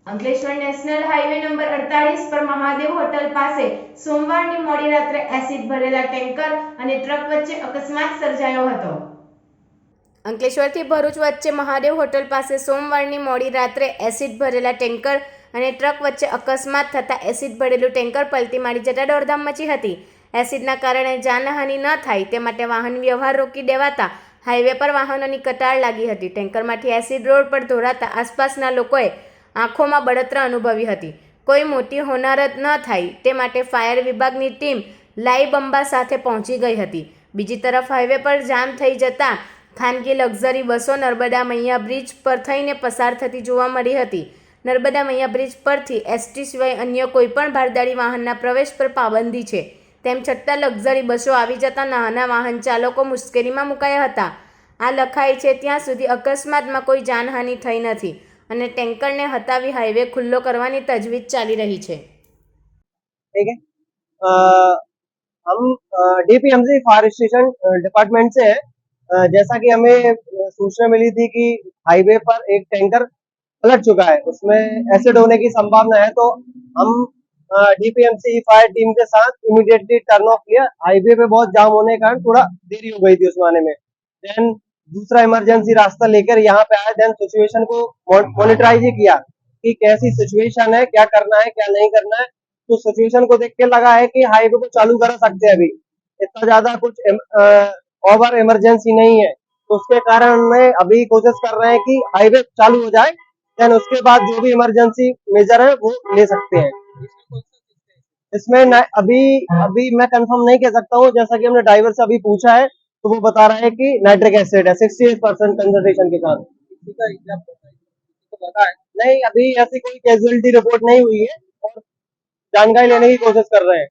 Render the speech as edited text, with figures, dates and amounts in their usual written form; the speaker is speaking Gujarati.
અંકલેશ્વર નેશનલ હાઈવે નંબર 48 પર મહાદેવ હોટલ પાસે સોમવારની મોડી રાત્રે એસિડ ભરેલા ટેન્કર અને ટ્રક વચ્ચે અકસ્માત સર્જાયો હતો. અંકલેશ્વરથી ભરૂચ વચ્ચે મહાદેવ હોટલ પાસે સોમવારની મોડી રાત્રે એસિડ ભરેલા ટેન્કર અને ટ્રક વચ્ચે અકસ્માત થતાં એસિડ ભરેલું ટેન્કર પલટી મારી જતા દોડધામ મચી હતી. એસિડના કારણે જાનહાનિ ન થાય તે માટે વાહન વ્યવહાર રોકી દેવાતા હાઈવે પર વાહનોની કતાર લાગી હતી. ટેન્કરમાંથી એસિડ રોડ પર ઢોળાતા આસપાસના લોકોએ આંખોમાં બળતરા અનુભવી હતી. કોઈ મોટી હોનારત ન થાય તે માટે ફાયર વિભાગની ટીમ લાઈ બંબા સાથે પહોંચી ગઈ હતી. બીજી તરફ હાઈવે પર જામ થઈ જતા ખાનગી લક્ઝરી બસો નર્મદા મૈયા બ્રિજ પર થઈને પસાર થતી જોવા મળી હતી. નર્મદા મૈયા બ્રિજ પરથી એસટી સિવાય અન્ય કોઈપણ ભારદારી વાહનના પ્રવેશ પર પાબંદી છે. તેમ છતાં લક્ઝરી બસો આવી જતા નાના વાહન ચાલકો મુશ્કેલીમાં મુકાયા હતા. આ લખાય છે ત્યાં સુધી અકસ્માતમાં કોઈ જાનહાનિ થઈ નથી અને ટેન્કરને હટાવી હાઈવે ખુલ્લો કરવાની તજવીજ ચાલી रही है. ठीक है, हम डीपीएमसी फायर स्टेशन डिपार्टमेंट से है. जैसा कि हमें सूचना मिली थी कि हाईवे पर एक टैंकर पलट चुका है, उसमें एसिड होने की संभावना है, तो हम डीपीएमसी फायर टीम के साथ इमीडिएटली टर्न ऑफ लिया. हाईवे पे बहुत जाम होने के कारण थोड़ा देरी हो गई थी उसमें आने में. देन दूसरा इमरजेंसी रास्ता लेकर यहाँ पे आए. देन सिचुएशन को मॉनिटराइज किया कि कैसी सिचुएशन है, क्या करना है, क्या नहीं करना है. तो सिचुएशन को देख के लगा है कि हाईवे को चालू कर सकते हैं. अभी इतना ज्यादा कुछ ओवर इमरजेंसी नहीं है, तो उसके कारण में अभी कोशिश कर रहे हैं कि हाईवे चालू हो जाए. देन उसके बाद जो भी इमरजेंसी मेजर है वो ले सकते हैं. इसमें अभी मैं कंफर्म नहीं कह सकता हूँ. जैसा कि हमने ड्राइवर से अभी पूछा है तो वो बता रहा है कि नाइट्रिक एसिड है 68% कंसंट्रेशन के साथ. नहीं, अभी ऐसी कोई कैजुअलिटी रिपोर्ट नहीं हुई है और जानकारी लेने की कोशिश कर रहे हैं.